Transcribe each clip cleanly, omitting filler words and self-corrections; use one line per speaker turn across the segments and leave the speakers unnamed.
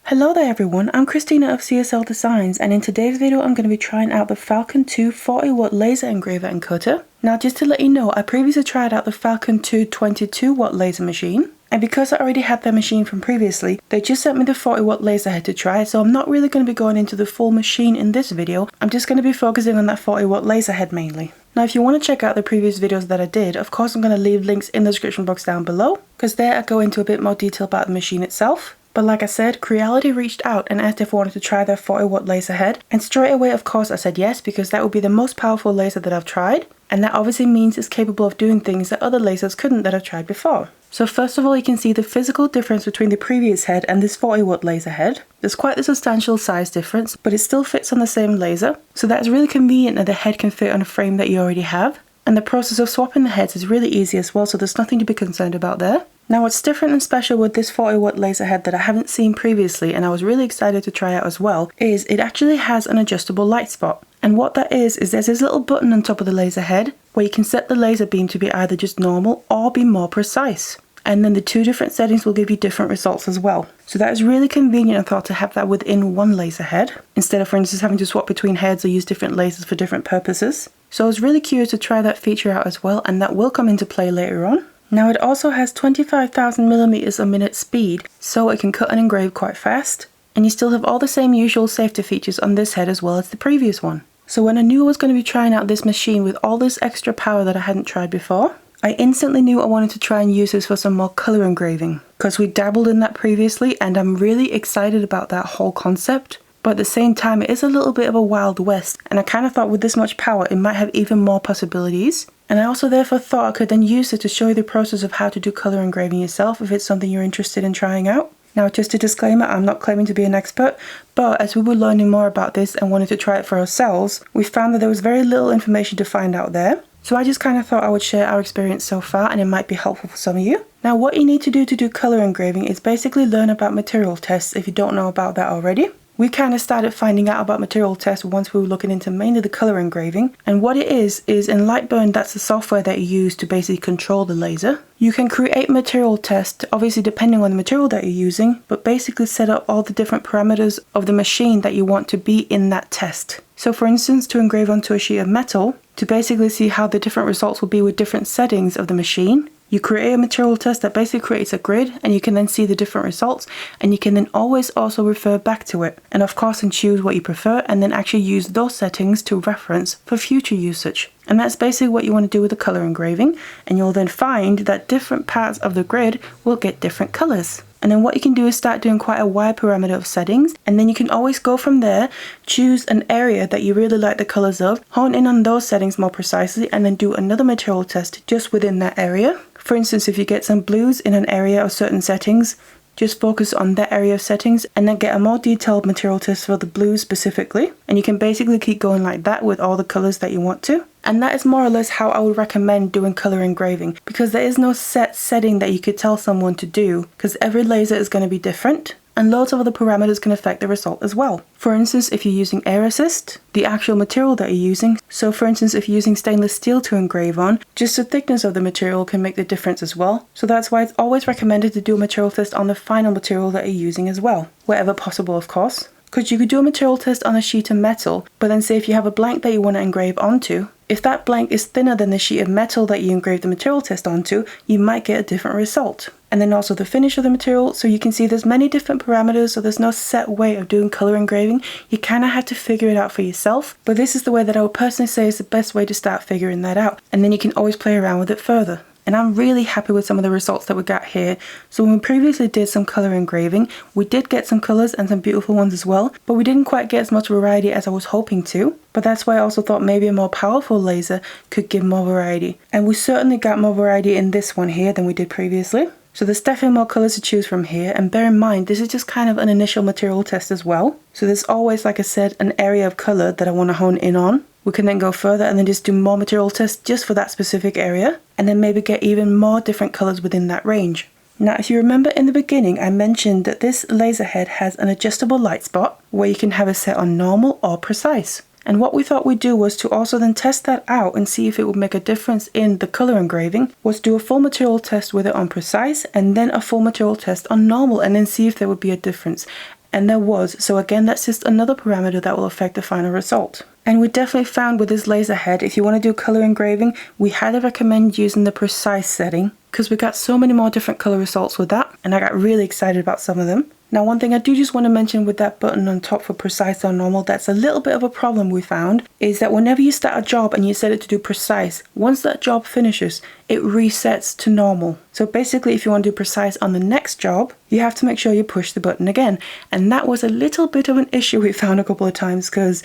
Hello there everyone, I'm Christina of CSLdesigns, and in today's video I'm going to be trying out the Falcon2 40W laser engraver and cutter. Now just to let you know, I previously tried out the Falcon2 22W laser machine, and because I already had their machine from previously, they just sent me the 40W laser head to try, so I'm not really going to be going into the full machine in this video. I'm just going to be focusing on that 40W laser head mainly. Now if you want to check out the previous videos that I did, of course I'm going to leave links in the description box down below, because there I go into a bit more detail about the machine itself. But like I said, Creality reached out and asked if I wanted to try their 40W laser head, and straight away of course I said yes, because that would be the most powerful laser that I've tried, and that obviously means it's capable of doing things that other lasers couldn't that I've tried before. So first of all, you can see the physical difference between the previous head and this 40W laser head. There's quite a substantial size difference, but it still fits on the same laser, so that's really convenient that the head can fit on a frame that you already have. And the process of swapping the heads is really easy as well, so there's nothing to be concerned about there. Now what's different and special with this 40W laser head that I haven't seen previously, and I was really excited to try out as well, is it actually has an adjustable light spot. And what that is there's this little button on top of the laser head where you can set the laser beam to be either just normal or be more precise. And then the two different settings will give you different results as well. So that is really convenient, I thought, to have that within one laser head, instead of for instance having to swap between heads or use different lasers for different purposes. So I was really curious to try that feature out as well, and that will come into play later on. Now it also has 25,000mm a minute speed, so it can cut and engrave quite fast, and you still have all the same usual safety features on this head as well as the previous one. So when I knew I was going to be trying out this machine with all this extra power that I hadn't tried before, I instantly knew I wanted to try and use this for some more color engraving, because we dabbled in that previously and I'm really excited about that whole concept. But at the same time it is a little bit of a wild west, and I kind of thought with this much power it might have even more possibilities. And I also therefore thought I could then use it to show you the process of how to do color engraving yourself if it's something you're interested in trying out. Now just a disclaimer, I'm not claiming to be an expert, but as we were learning more about this and wanted to try it for ourselves, we found that there was very little information to find out there. So I just kind of thought I would share our experience so far, and it might be helpful for some of you. Now what you need to do color engraving is basically learn about material tests if you don't know about that already. We kind of started finding out about material tests once we were looking into mainly the color engraving, and what it is in Lightburn, that's the software that you use to basically control the laser. You can create material tests, obviously depending on the material that you're using, but basically set up all the different parameters of the machine that you want to be in that test. So for instance, to engrave onto a sheet of metal, to basically see how the different results will be with different settings of the machine, you create a material test that basically creates a grid, and you can then see the different results, and you can then always also refer back to it, and of course then choose what you prefer and then actually use those settings to reference for future usage. And that's basically what you want to do with the color engraving, and you'll then find that different parts of the grid will get different colors. And then what you can do is start doing quite a wide parameter of settings, and then you can always go from there, choose an area that you really like the colors of, hone in on those settings more precisely, and then do another material test just within that area. For instance, if you get some blues in an area of certain settings, just focus on that area of settings and then get a more detailed material test for the blues specifically. And you can basically keep going like that with all the colors that you want to. And that is more or less how I would recommend doing color engraving, because there is no set setting that you could tell someone to do, because every laser is going to be different. And loads of other parameters can affect the result as well. For instance, if you're using air assist, the actual material that you're using. So for instance, if you're using stainless steel to engrave on, just the thickness of the material can make the difference as well. So that's why it's always recommended to do a material test on the final material that you're using as well, wherever possible of course. Because you could do a material test on a sheet of metal, but then say if you have a blank that you want to engrave onto, if that blank is thinner than the sheet of metal that you engraved the material test onto, you might get a different result. And then also the finish of the material, so you can see there's many different parameters, so there's no set way of doing color engraving. You kind of have to figure it out for yourself, but this is the way that I would personally say is the best way to start figuring that out, and then you can always play around with it further. And I'm really happy with some of the results that we got here. So when we previously did some color engraving, we did get some colors and some beautiful ones as well, but we didn't quite get as much variety as I was hoping to. But that's why I also thought maybe a more powerful laser could give more variety. And we certainly got more variety in this one here than we did previously. So there's definitely more colors to choose from here, and bear in mind this is just kind of an initial material test as well. So there's always, like I said, an area of color that I want to hone in on. We can then go further and then just do more material tests just for that specific area, and then maybe get even more different colors within that range. Now if you remember in the beginning I mentioned that this laser head has an adjustable light spot where you can have it set on normal or precise. And what we thought we'd do was to also then test that out and see if it would make a difference in the color engraving, was do a full material test with it on precise and then a full material test on normal, and then see if there would be a difference. And there was, so again that's just another parameter that will affect the final result. And we definitely found with this laser head, if you want to do color engraving, we highly recommend using the precise setting because we got so many more different color results with that, and I got really excited about some of them. Now one thing I do just want to mention with that button on top for precise or normal, that's a little bit of a problem we found, is that whenever you start a job and you set it to do precise, once that job finishes, it resets to normal. So basically if you want to do precise on the next job, you have to make sure you push the button again. And that was a little bit of an issue we found a couple of times because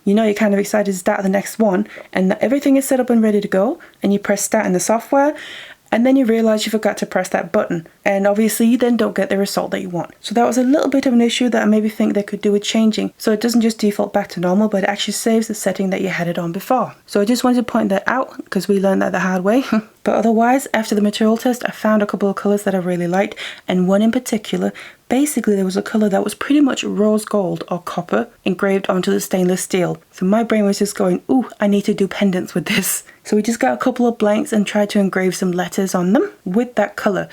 you know you're kind of excited to start the next one and everything is set up and ready to go and you press start in the software and then you realize you forgot to press that button, and obviously you then don't get the result that you want. So that was a little bit of an issue that I maybe think they could do with changing, so it doesn't just default back to normal, but it actually saves the setting that you had it on before. So I just wanted to point that out because we learned that the hard way. But otherwise, after the material test, I found a couple of colors that I really liked, and one in particular. Basically there was a color that was pretty much rose gold or copper engraved onto the stainless steel. So my brain was just going, ooh, I need to do pendants with this. So we just got a couple of blanks and tried to engrave some letters on them with that color.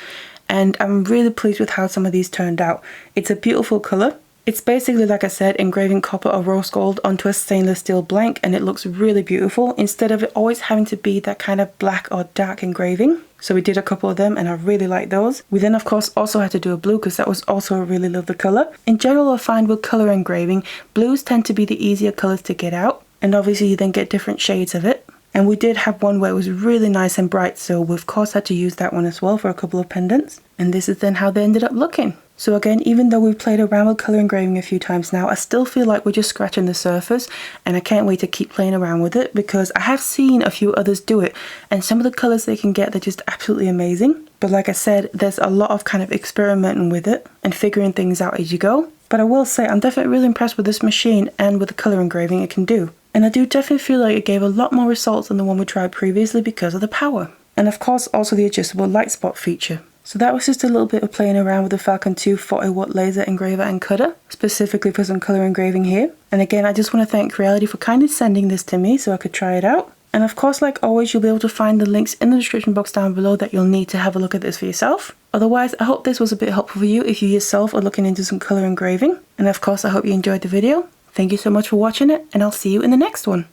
And I'm really pleased with how some of these turned out. It's a beautiful color. It's basically, like I said, engraving copper or rose gold onto a stainless steel blank, and it looks really beautiful instead of it always having to be that kind of black or dark engraving. So we did a couple of them and I really like those. We then of course also had to do a blue because that was also a really lovely color. In general I find with color engraving, blues tend to be the easier colors to get out, and obviously you then get different shades of it. And we did have one where it was really nice and bright, so we of course had to use that one as well for a couple of pendants. And this is then how they ended up looking. So again, even though we've played around with color engraving a few times now, I still feel like we're just scratching the surface, and I can't wait to keep playing around with it because I have seen a few others do it, and some of the colors they can get, they're just absolutely amazing. But like I said, there's a lot of kind of experimenting with it and figuring things out as you go. But I will say I'm definitely really impressed with this machine and with the color engraving it can do. And I do definitely feel like it gave a lot more results than the one we tried previously because of the power. And of course also the adjustable light spot feature. So that was just a little bit of playing around with the Falcon2 40-watt laser engraver and cutter, specifically for some color engraving here. And again, I just want to thank Creality for kindly sending this to me so I could try it out. And of course, like always, you'll be able to find the links in the description box down below that you'll need to have a look at this for yourself. Otherwise, I hope this was a bit helpful for you if you yourself are looking into some color engraving. And of course, I hope you enjoyed the video. Thank you so much for watching it, and I'll see you in the next one.